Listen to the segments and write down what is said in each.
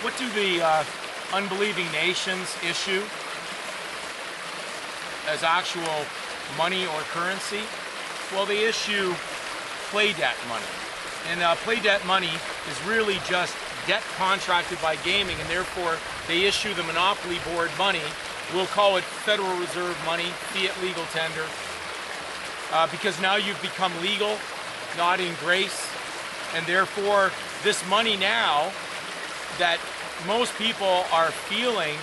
What do the unbelieving nations issue as actual money or currency? Well, they issue play debt money. And play debt money is really just debt contracted by gaming, and therefore they issue the monopoly board money. We'll call it Federal Reserve money, fiat legal tender, because now you've become legal, not in grace, and therefore this money now that most people are feeling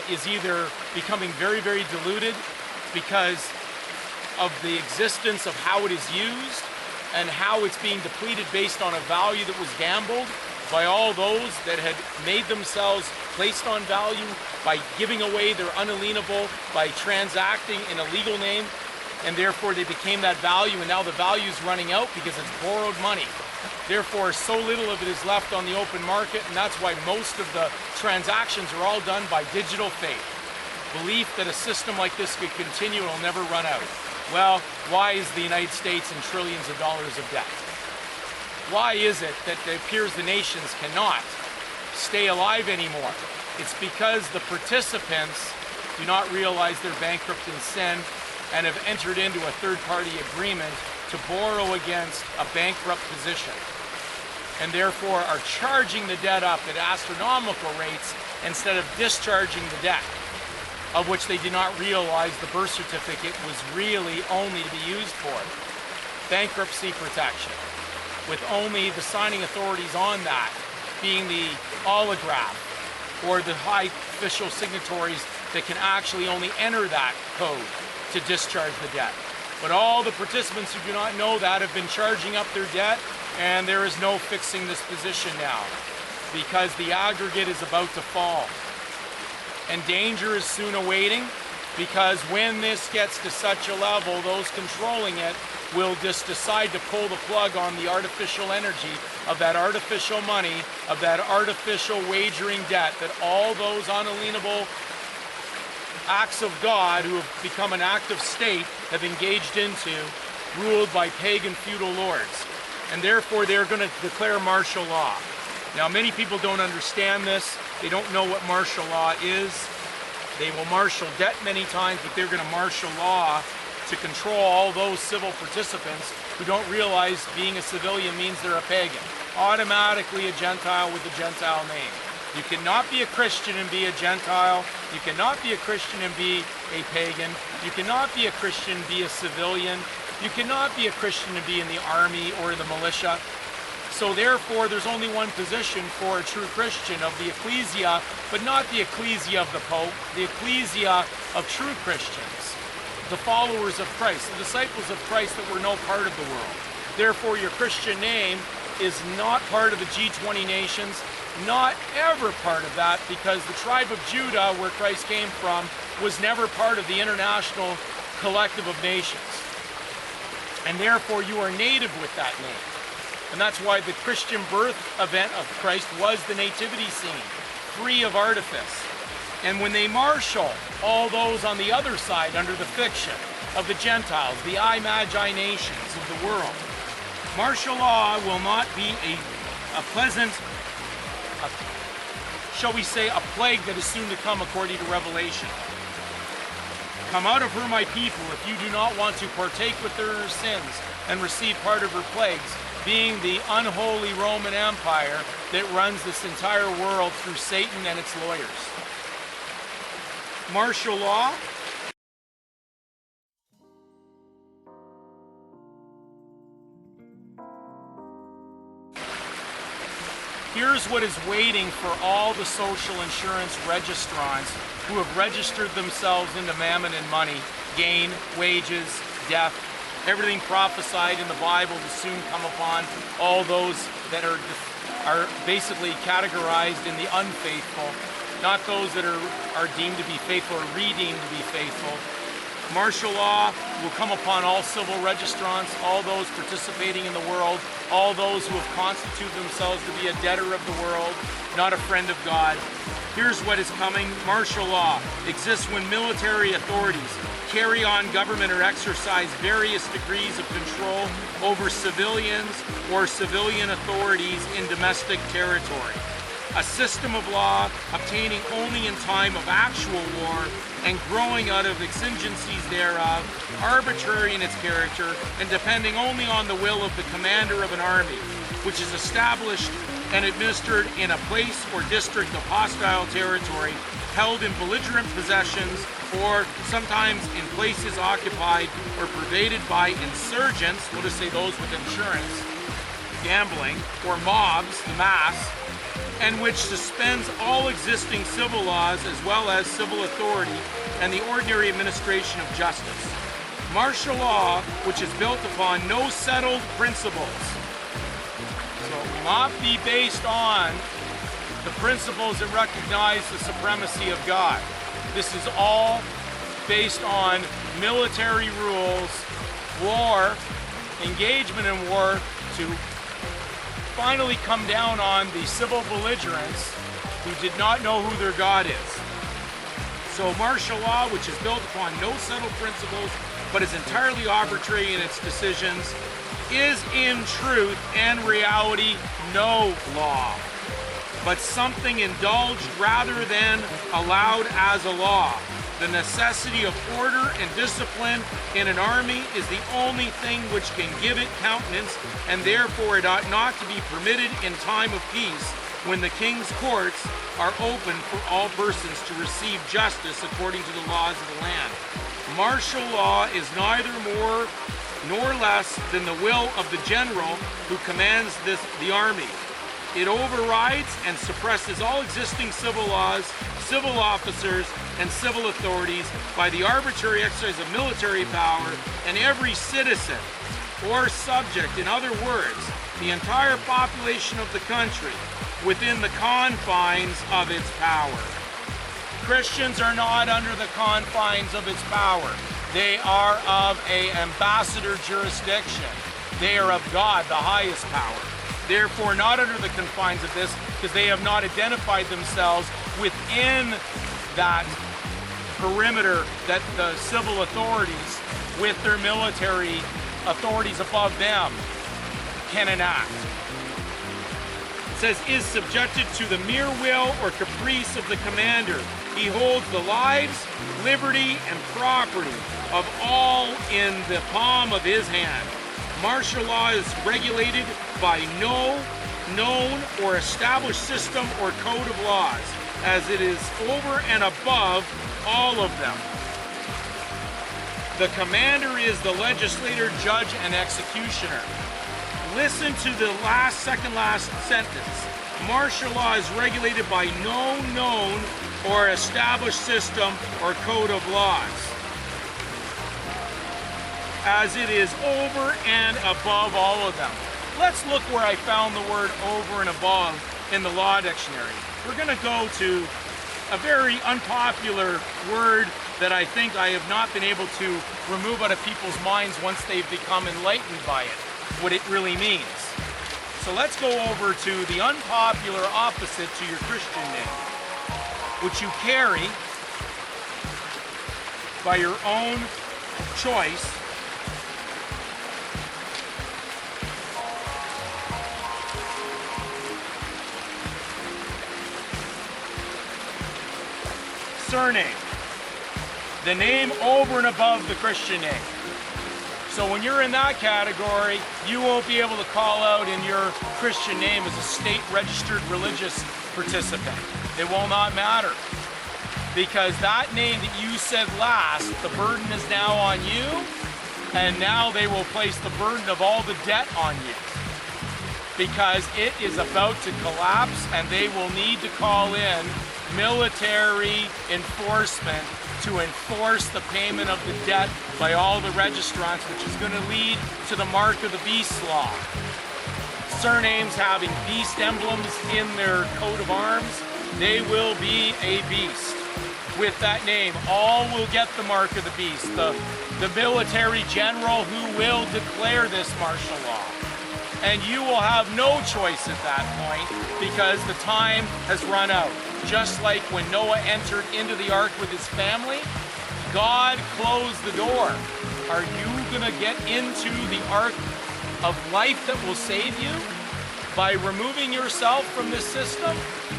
is either becoming very, very diluted because of the existence of how it is used and how it's being depleted based on a value that was gambled by all those that had made themselves placed on value by giving away their unalienable, by transacting in a legal name, and therefore they became that value, and now the value is running out because it's borrowed money. Therefore, so little of it is left on the open market, and that's why most of the transactions are all done by digital faith. Belief that a system like this could continue and will never run out. Well, why is the United States in trillions of dollars of debt? Why is it that it appears the nations cannot stay alive anymore? It's because the participants do not realize they're bankrupt in sin and have entered into a third-party agreement to borrow against a bankrupt position, and therefore are charging the debt up at astronomical rates instead of discharging the debt, of which they did not realize the birth certificate was really only to be used for bankruptcy protection, with only the signing authorities on that being the oligarch or the high official signatories that can actually only enter that code to discharge the debt. But all the participants who do not know that have been charging up their debt, and there is no fixing this position now because the aggregate is about to fall. And danger is soon awaiting, because when this gets to such a level, those controlling it will just decide to pull the plug on the artificial energy of that artificial money, of that artificial wagering debt that all those unalienable acts of God who have become an act of state have engaged into, ruled by pagan feudal lords. And therefore they're going to declare martial law. Now, many people don't understand this. They don't know what martial law is. They will martial debt many times, but they're going to martial law to control all those civil participants who don't realize being a civilian means they're a pagan. Automatically a Gentile with a Gentile name. You cannot be a Christian and be a Gentile. You cannot be a Christian and be a pagan. You cannot be a Christian and be a civilian. You cannot be a Christian and be in the army or the militia. So therefore, there's only one position for a true Christian of the ecclesia, but not the ecclesia of the Pope, the ecclesia of true Christians, the followers of Christ, the disciples of Christ that were no part of the world. Therefore, your Christian name is not part of the G20 nations, not ever part of that, because the tribe of Judah, where Christ came from, was never part of the international collective of nations. And therefore, you are native with that name. And that's why the Christian birth event of Christ was the nativity scene, free of artifice. And when they marshal all those on the other side under the fiction of the Gentiles, the I Magi nations of the world, martial law will not be a pleasant, shall we say, a plague that is soon to come according to Revelation. Come out of her, my people, if you do not want to partake with her sins and receive part of her plagues, being the unholy Roman Empire that runs this entire world through Satan and its lawyers. Martial law. Here's what is waiting for all the social insurance registrants who have registered themselves into mammon and money, gain, wages, death, everything prophesied in the Bible to soon come upon all those that are basically categorized in the unfaithful, not those that are deemed to be faithful or redeemed to be faithful. Martial law will come upon all civil registrants, all those participating in the world, all those who have constituted themselves to be a debtor of the world, not a friend of God. Here's what is coming. Martial law exists when military authorities carry on government or exercise various degrees of control over civilians or civilian authorities in domestic territory. a system of law obtaining only in time of actual war and growing out of exigencies thereof, arbitrary in its character and depending only on the will of the commander of an army, which is established and administered in a place or district of hostile territory, held in belligerent possessions, or sometimes in places occupied or pervaded by insurgents, we'll just say those with insurance, gambling, or mobs, the mass, and which suspends all existing civil laws as well as civil authority and the ordinary administration of justice. Martial law, which is built upon no settled principles. So it will not be based on the principles that recognize the supremacy of God. This is all based on military rules, war, engagement in war, to finally come down on the civil belligerents who did not know who their God is. So martial law, which is built upon no settled principles, but is entirely arbitrary in its decisions, is in truth and reality no law, but something indulged rather than allowed as a law. The necessity of order and discipline in an army is the only thing which can give it countenance, and therefore it ought not to be permitted in time of peace, when the king's courts are open for all persons to receive justice according to the laws of the land. Martial law is neither more nor less than the will of the general who commands the army. It overrides and suppresses all existing civil laws, civil officers, and civil authorities by the arbitrary exercise of military power, and every citizen or subject, in other words, the entire population of the country, within the confines of its power. Christians are not under the confines of its power. They are of an ambassador jurisdiction. They are of God, the highest power. Therefore, not under the confines of this, because they have not identified themselves within that perimeter that the civil authorities, with their military authorities above them, can enact. It says, is subjected to the mere will or caprice of the commander. He holds the lives, liberty, and property of all in the palm of his hand. Martial law is regulated by no known or established system or code of laws, as it is over and above all of them. The commander is the legislator, judge, and executioner. Listen to the second last sentence. Martial law is regulated by no known or established system or code of laws, as it is over and above all of them. Let's look where I found the word over and above in the law dictionary. We're going to go to a very unpopular word that I think I have not been able to remove out of people's minds once they've become enlightened by it, what it really means. So let's go over to the unpopular opposite to your Christian name, which you carry by your own choice. Surname, the name over and above the Christian name. So when you're in that category, you won't be able to call out in your Christian name as a state-registered religious participant. It will not matter, because that name that you said last, the burden is now on you, and now they will place the burden of all the debt on you, because it is about to collapse, and they will need to call in military enforcement to enforce the payment of the debt by all the registrants, which is going to lead to the mark of the beast law. Surnames having beast emblems in their coat of arms, they will be a beast. With that name, all will get the mark of the beast. The military general who will declare this martial law. And you will have no choice at that point, because the time has run out. Just like when Noah entered into the ark with his family, God closed the door. Are you going to get into the ark of life that will save you? By removing yourself from this system,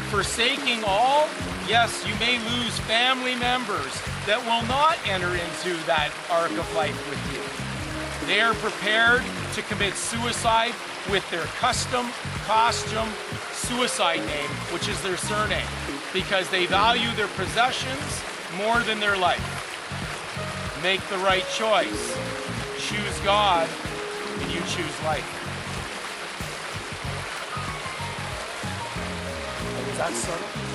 forsaking all, yes, you may lose family members that will not enter into that ark of life with you. They are prepared to commit suicide with their custom, costume, suicide name, which is their surname, because they value their possessions more than their life. Make the right choice. Choose God, and you choose life. Is that subtle?